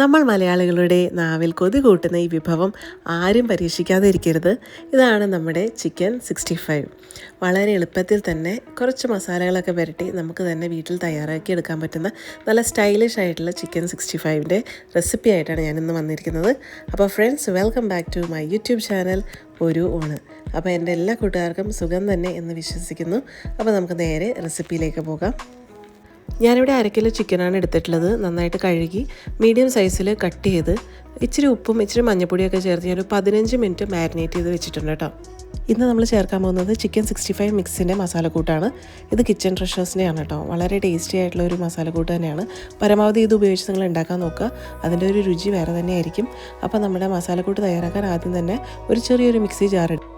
നമ്മൾ മലയാളികളുടെ നാവിൽ കൊതി കൂട്ടുന്ന ഈ വിഭവം ആരും പരീക്ഷിക്കാതെ ഇരിക്കരുത്. ഇതാണ് നമ്മുടെ ചിക്കൻ 65. വളരെ എളുപ്പത്തിൽ തന്നെ കുറച്ച് മസാലകളൊക്കെ പുരട്ടി നമുക്ക് തന്നെ വീട്ടിൽ തയ്യാറാക്കി എടുക്കാൻ പറ്റുന്ന നല്ല സ്റ്റൈലിഷ് ആയിട്ടുള്ള ചിക്കൻ 65ൻ്റെ റെസിപ്പി ആയിട്ടാണ് ഞാനിന്ന് വന്നിരിക്കുന്നത്. അപ്പോൾ friends, welcome back to my YouTube channel ഒരു ഊണ്. അപ്പോൾ എൻ്റെ എല്ലാ കൂട്ടുകാർക്കും സുഖം തന്നെ എന്ന് വിശ്വസിക്കുന്നു. അപ്പോൾ നമുക്ക് നേരെ റെസിപ്പിയിലേക്ക് പോകാം. ഞാനിവിടെ 1 കിലോ ചിക്കനാണ് എടുത്തിട്ടുള്ളത്. നന്നായിട്ട് കഴുകി മീഡിയം സൈസിൽ കട്ട് ചെയ്ത് ഇച്ചിരി ഉപ്പും ഇച്ചിരി മഞ്ഞൾപ്പൊടിയൊക്കെ ചേർത്ത് ഞാനൊരു 15 മിനിറ്റ് മാരിനേറ്റ് ചെയ്ത് വെച്ചിട്ടുണ്ട് കേട്ടോ. ഇന്ന് നമ്മൾ ചേർക്കാൻ പോകുന്നത് ചിക്കൻ 65 മിക്സിൻ്റെ മസാലക്കൂട്ടാണ്. ഇത് കിച്ചൺ ട്രഷേഴ്സിൻ്റെയാണ് കേട്ടോ. വളരെ ടേസ്റ്റി ആയിട്ടുള്ള ഒരു മസാലക്കൂട്ട് തന്നെയാണ്. പരമാവധി ഇത് ഉപയോഗിച്ച് നിങ്ങൾ ഉണ്ടാക്കാൻ നോക്കുക. അതിൻ്റെ ഒരു രുചി വേറെ തന്നെയായിരിക്കും. അപ്പോൾ നമ്മുടെ മസാലക്കൂട്ട് തയ്യാറാക്കാൻ ആദ്യം തന്നെ ഒരു ചെറിയൊരു മിക്സി ജാർ എടുക്കും.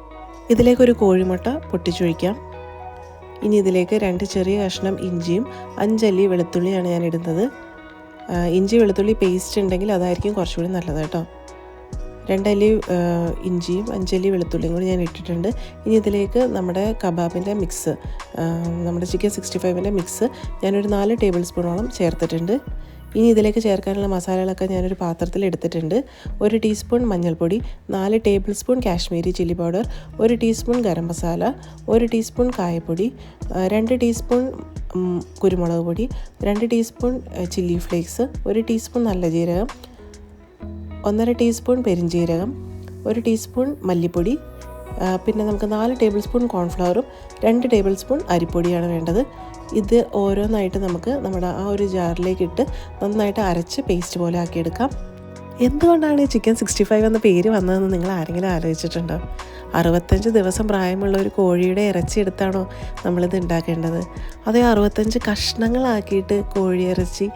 ഇതിലേക്കൊരു കോഴിമുട്ട പൊട്ടിച്ചൊഴിക്കാം. ഇനി ഇതിലേക്ക് 2 ചെറിയ കഷ്ണം ഇഞ്ചിയും 5 അല്ലി വെളുത്തുള്ളിയാണ് ഞാൻ ഇടുന്നത്. ഇഞ്ചി വെളുത്തുള്ളി പേസ്റ്റ് ഉണ്ടെങ്കിൽ അതായിരിക്കും കുറച്ചുകൂടി നല്ലത് കേട്ടോ. 2 അല്ലി ഇഞ്ചിയും 5 അല്ലി വെളുത്തുള്ളിയും കൂടി ഞാൻ ഇട്ടിട്ടുണ്ട്. ഇനി ഇതിലേക്ക് നമ്മുടെ കബാബിൻ്റെ മിക്സ്, നമ്മുടെ ചിക്കൻ 65ൻ്റെ മിക്സ് ഞാനൊരു 4 ടേബിൾ സ്പൂണോളം ചേർത്തിട്ടുണ്ട്. ഇനി ഇതിലേക്ക് ചേർക്കാനുള്ള മസാലകളൊക്കെ ഞാനൊരു പാത്രത്തിൽ എടുത്തിട്ടുണ്ട്. 1 ടീസ്പൂൺ മഞ്ഞൾപ്പൊടി, 4 table spoon Kashmiri chilli powder, 1 teaspoon garam masala, 1 teaspoon കായപ്പൊടി, 2 ടീസ്പൂൺ കുരുമുളക് പൊടി, 2 ടീസ്പൂൺ ചില്ലി ഫ്ലേക്സ്, 1 ടീസ്പൂൺ നല്ല ജീരകം, 1.5 ടീസ്പൂൺ പെരിഞ്ജീരകം, 1 ടീസ്പൂൺ മല്ലിപ്പൊടി, പിന്നെ നമുക്ക് 4 ടേബിൾ സ്പൂൺ കോൺഫ്ലവറും 2 ടേബിൾ സ്പൂൺ അരിപ്പൊടിയാണ് വേണ്ടത്. ഇത് ഓരോന്നായിട്ട് നമുക്ക് നമ്മുടെ ആ ഒരു ജാറിലേക്ക് ഇട്ട് നന്നായിട്ട് അരച്ച് പേസ്റ്റ് പോലെ ആക്കിയെടുക്കാം. എന്തുകൊണ്ടാണ് ഈ ചിക്കൻ 65 എന്ന പേര് വന്നതെന്ന് നിങ്ങൾ ആരെങ്കിലും ആലോചിച്ചിട്ടുണ്ടോ? 65 ദിവസം പ്രായമുള്ള ഒരു കോഴിയുടെ ഇറച്ചി എടുത്താണോ നമ്മളിത് ഉണ്ടാക്കേണ്ടത്? അതോ 65 കഷ്ണങ്ങളാക്കിയിട്ട് കോഴി ഇറച്ചി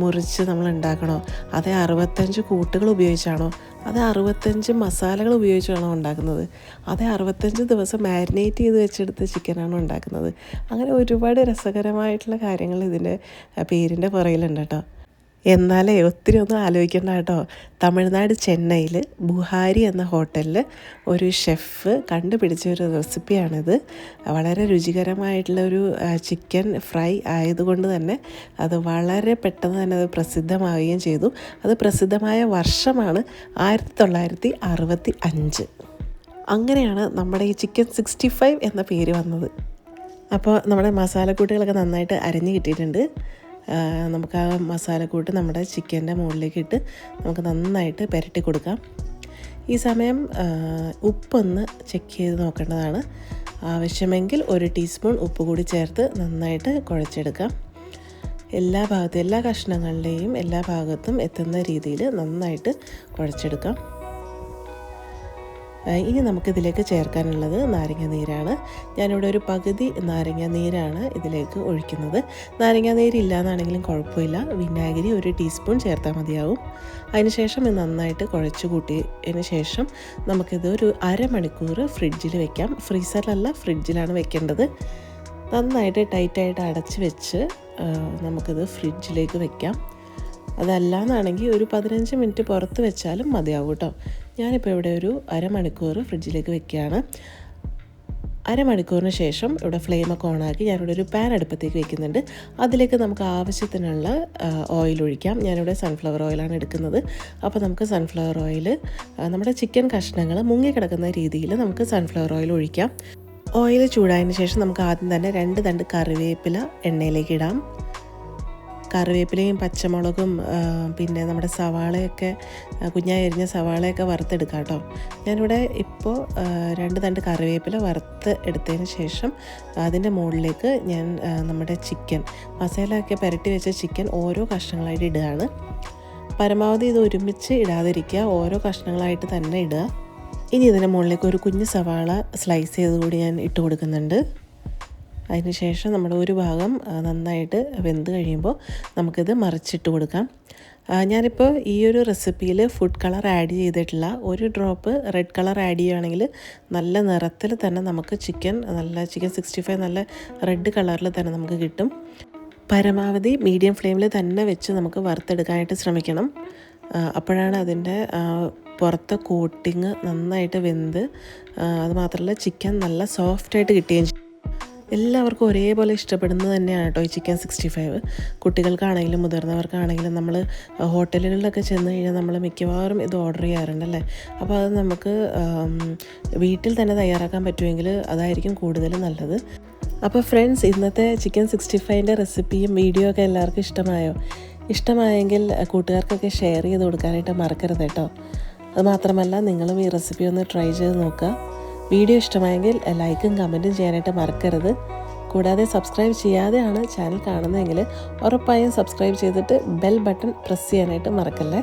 മുറിച്ച് നമ്മൾ ഉണ്ടാക്കണോ? അതേ 65 കൂട്ടുകൾ ഉപയോഗിച്ചാണോ? അത് 65 മസാലകൾ ഉപയോഗിച്ചാണോ ഉണ്ടാക്കുന്നത്? അതേ 65 ദിവസം മാരിനേറ്റ് ചെയ്ത് വെച്ചെടുത്ത് ചിക്കനാണോ ഉണ്ടാക്കുന്നത്? അങ്ങനെ ഒരുപാട് രസകരമായിട്ടുള്ള കാര്യങ്ങൾ ഇതിൻ്റെ പേരിൻ്റെ പുറകിലുണ്ട് കേട്ടോ. എന്നാലേ ഒത്തിരി ഒന്നും ആലോചിക്കേണ്ട കേട്ടോ. തമിഴ്നാട് ചെന്നൈയിൽ ബുഹാരി എന്ന ഹോട്ടലിൽ ഒരു ഷെഫ് കണ്ടുപിടിച്ച ഒരു റെസിപ്പിയാണിത്. വളരെ രുചികരമായിട്ടുള്ള ഒരു ചിക്കൻ ഫ്രൈ ആയതുകൊണ്ട് തന്നെ അത് വളരെ പെട്ടെന്ന് തന്നെ അത് പ്രസിദ്ധമാവുകയും ചെയ്തു. അത് പ്രസിദ്ധമായ വർഷമാണ് 1965. അങ്ങനെയാണ് നമ്മുടെ ഈ ചിക്കൻ 65 എന്ന പേര് വന്നത്. അപ്പോൾ നമ്മുടെ മസാലക്കൂട്ടുകളൊക്കെ നന്നായിട്ട് അരഞ്ഞ് കിട്ടിയിട്ടുണ്ട്. നമുക്ക് ആ മസാലക്കൂട്ട് നമ്മുടെ ചിക്കൻ്റെ മുകളിലേക്ക് ഇട്ട് നമുക്ക് നന്നായിട്ട് പുരട്ടി കൊടുക്കാം. ഈ സമയം ഉപ്പൊന്ന് ചെക്ക് ചെയ്ത് നോക്കേണ്ടതാണ്. ആവശ്യമെങ്കിൽ 1 ടീസ്പൂൺ ഉപ്പ് കൂടി ചേർത്ത് നന്നായിട്ട് കുഴച്ചെടുക്കാം. എല്ലാ കഷ്ണങ്ങളിലെയും എല്ലാ ഭാഗത്തും എത്തുന്ന രീതിയിൽ നന്നായിട്ട് കുഴച്ചെടുക്കാം. ഇനി നമുക്കിതിലേക്ക് ചേർക്കാനുള്ളത് നാരങ്ങ നീരാണ്. ഞാനിവിടെ ഒരു പകുതി നാരങ്ങ നീരാണ് ഇതിലേക്ക് ഒഴിക്കുന്നത്. നാരങ്ങ നീരില്ല എന്നാണെങ്കിലും കുഴപ്പമില്ല. വിനാഗിരി 1 ടീസ്പൂൺ ചേർത്താൽ മതിയാവും. അതിനുശേഷം ഇത് നന്നായിട്ട് കുഴച്ച് കൂട്ടിയതിന് ശേഷം നമുക്കിത് ഒരു അരമണിക്കൂർ ഫ്രിഡ്ജിൽ വെക്കാം. ഫ്രീസറിലല്ല, ഫ്രിഡ്ജിലാണ് വെക്കേണ്ടത്. നന്നായിട്ട് ടൈറ്റായിട്ട് അടച്ച് വെച്ച് നമുക്കിത് ഫ്രിഡ്ജിലേക്ക് വെക്കാം. അതല്ലാന്നാണെങ്കിൽ ഒരു 15 മിനിറ്റ് പുറത്ത് വെച്ചാലും മതിയാവും കേട്ടോ. ഞാനിപ്പോൾ ഇവിടെ ഒരു അരമണിക്കൂർ ഫ്രിഡ്ജിലേക്ക് വെക്കുകയാണ്. അരമണിക്കൂറിന് ശേഷം ഇവിടെ ഫ്ലെയിമൊക്കെ ഓണാക്കി ഞാനിവിടെ ഒരു പാൻ അടുപ്പത്തേക്ക് വെക്കുന്നുണ്ട്. അതിലേക്ക് നമുക്ക് ആവശ്യത്തിനുള്ള ഓയിൽ ഒഴിക്കാം. ഞാനിവിടെ സൺഫ്ലവർ ഓയിലാണ് എടുക്കുന്നത്. അപ്പോൾ നമുക്ക് സൺഫ്ലവർ ഓയിൽ നമ്മുടെ ചിക്കൻ കഷ്ണങ്ങൾ മുങ്ങിക്കിടക്കുന്ന രീതിയിൽ നമുക്ക് സൺഫ്ലവർ ഓയിൽ ഒഴിക്കാം. ഓയിൽ ചൂടായതിന് ശേഷം നമുക്ക് ആദ്യം തന്നെ 2 തണ്ട് കറിവേപ്പില എണ്ണയിലേക്ക് ഇടാം. കറിവേപ്പിലയും പച്ചമുളകും പിന്നെ നമ്മുടെ സവാളയൊക്കെ കുഞ്ഞായി അരിഞ്ഞ സവാളയൊക്കെ വറുത്തെടുക്കാം കേട്ടോ. ഞാനിവിടെ ഇപ്പോൾ 2 തണ്ട് കറിവേപ്പില വറുത്ത് എടുത്തതിന് ശേഷം അതിൻ്റെ മുകളിലേക്ക് ഞാൻ നമ്മുടെ ചിക്കൻ മസാലയൊക്കെ പുരട്ടി വെച്ച ചിക്കൻ ഓരോ കഷ്ണങ്ങളായിട്ട് ഇടുകയാണ്. പരമാവധി ഇത് ഒരുമിച്ച് ഇടാതിരിക്കുക, ഓരോ കഷ്ണങ്ങളായിട്ട് തന്നെ ഇടുക. ഇനി ഇതിൻ്റെ മുകളിലേക്ക് ഒരു കുഞ്ഞ് സവാള സ്ലൈസ് ചെയ്ത് കൂടി ഞാൻ ഇട്ട് കൊടുക്കുന്നുണ്ട്. അതിനുശേഷം നമ്മുടെ ഒരു ഭാഗം നന്നായിട്ട് വെന്ത് കഴിയുമ്പോൾ നമുക്കിത് മറിച്ചിട്ട് കൊടുക്കാം. ഞാനിപ്പോൾ ഈ ഒരു റെസിപ്പിയിൽ ഫുഡ് കളർ ആഡ് ചെയ്തിട്ടില്ല. 1 ഡ്രോപ്പ് റെഡ് കളർ ആഡ് ചെയ്യുകയാണെങ്കിൽ നല്ല നിറത്തിൽ തന്നെ നമുക്ക് ചിക്കൻ 65 നല്ല റെഡ് കളറിൽ തന്നെ നമുക്ക് കിട്ടും. പരമാവധി മീഡിയം ഫ്ലെയിമിൽ തന്നെ വെച്ച് നമുക്ക് വറുത്തെടുക്കാനായിട്ട് ശ്രമിക്കണം. അപ്പോഴാണ് അതിൻ്റെ പുറത്തെ കോട്ടിങ് നന്നായിട്ട് വെന്ത് അതുമാത്രമല്ല ചിക്കൻ നല്ല സോഫ്റ്റായിട്ട് കിട്ടുകയും ചെയ്യും. എല്ലാവർക്കും ഒരേപോലെ ഇഷ്ടപ്പെടുന്നത് തന്നെയാണ് കേട്ടോ ഈ ചിക്കൻ 65. കുട്ടികൾക്കാണെങ്കിലും മുതിർന്നവർക്കാണെങ്കിലും നമ്മൾ ഹോട്ടലുകളിലൊക്കെ ചെന്ന് കഴിഞ്ഞാൽ നമ്മൾ മിക്കവാറും ഇത് ഓർഡർ ചെയ്യാറുണ്ടല്ലേ. അപ്പോൾ അത് നമുക്ക് വീട്ടിൽ തന്നെ തയ്യാറാക്കാൻ പറ്റുമെങ്കിൽ അതായിരിക്കും കൂടുതൽ നല്ലത്. അപ്പോൾ ഫ്രണ്ട്സ്, ഇന്നത്തെ ചിക്കൻ 65ൻ്റെ റെസിപ്പിയും വീഡിയോ ഒക്കെ എല്ലാവർക്കും ഇഷ്ടമായെങ്കിൽ കൂട്ടുകാർക്കൊക്കെ ഷെയർ ചെയ്ത് കൊടുക്കാനായിട്ട് മറക്കരുത് കേട്ടോ. അതുമാത്രമല്ല, നിങ്ങളും ഈ റെസിപ്പി ഒന്ന് ട്രൈ ചെയ്ത് നോക്കുക. വീഡിയോ ഇഷ്ടമായെങ്കിൽ ലൈക്കും കമൻറ്റും ചെയ്യാനായിട്ട് മറക്കരുത്. കൂടാതെ സബ്സ്ക്രൈബ് ചെയ്യാതെയാണ് ചാനൽ കാണുന്നതെങ്കിൽ ഉറപ്പായും സബ്സ്ക്രൈബ് ചെയ്തിട്ട് ബെൽ ബട്ടൺ പ്രസ് ചെയ്യാനായിട്ട് മറക്കല്ലേ.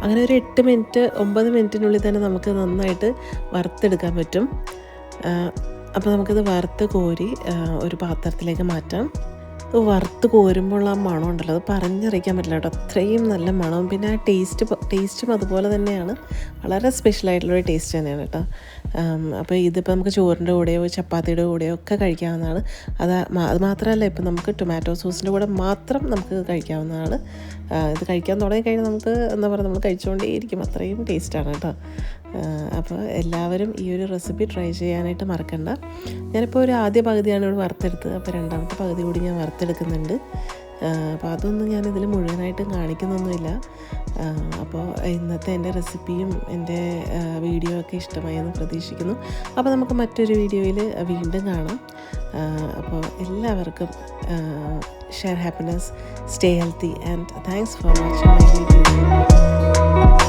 അങ്ങനെ ഒരു 9 മിനിറ്റിനുള്ളിൽ തന്നെ നമുക്ക് നന്നായിട്ട് വറുത്തെടുക്കാൻ പറ്റും. അപ്പോൾ നമുക്കിത് വറുത്ത് കോരി ഒരു പാത്രത്തിലേക്ക് മാറ്റാം. വറുത്ത് കോരുമ്പോൾ ആ മണം ഉണ്ടല്ലോ, അത് പറഞ്ഞറിയിക്കാൻ പറ്റില്ല കേട്ടോ. അത്രയും നല്ല മണവും പിന്നെ ആ ടേസ്റ്റും അതുപോലെ തന്നെയാണ്. വളരെ സ്പെഷ്യലായിട്ടുള്ളൊരു ടേസ്റ്റ് തന്നെയാണ് കേട്ടോ. അപ്പോൾ ഇതിപ്പോൾ നമുക്ക് ചോറിൻ്റെ കൂടെയോ ചപ്പാത്തിയുടെ കൂടെയോ ഒക്കെ കഴിക്കാവുന്നതാണ്. അത് മാത്രമല്ല, ഇപ്പം നമുക്ക് ടൊമാറ്റോ സോസിൻ്റെ കൂടെ മാത്രം നമുക്ക് കഴിക്കാവുന്നതാണ്. ഇത് കഴിക്കാൻ തുടങ്ങിക്കഴിഞ്ഞാൽ നമുക്ക് എന്താ പറയുക, നമ്മൾ കഴിച്ചുകൊണ്ടേയിരിക്കും. അത്രയും ടേസ്റ്റാണ് കേട്ടോ. അപ്പോൾ എല്ലാവരും ഈ ഒരു റെസിപ്പി ട്രൈ ചെയ്യാനായിട്ട് മറക്കണ്ട. ഞാനിപ്പോൾ ഒരു ആദ്യ പകുതിയാണ് ഇവിടെ വറുത്തെടുത്തത്. അപ്പോൾ രണ്ടാമത്തെ പകുതി കൂടി ഞാൻ വറുത്തെടുക്കുന്നുണ്ട്. അപ്പോൾ അതൊന്നും ഞാനിതിൽ മുഴുവനായിട്ടും കാണിക്കുന്നൊന്നുമില്ല. അപ്പോൾ ഇന്നത്തെ എൻ്റെ റെസിപ്പിയും എൻ്റെ വീഡിയോ ഒക്കെ ഇഷ്ടമായി എന്ന് പ്രതീക്ഷിക്കുന്നു. അപ്പോൾ നമുക്ക് മറ്റൊരു വീഡിയോയിൽ വീണ്ടും കാണാം. അപ്പോൾ എല്ലാവർക്കും share happiness, stay healthy and thanks for watching my video.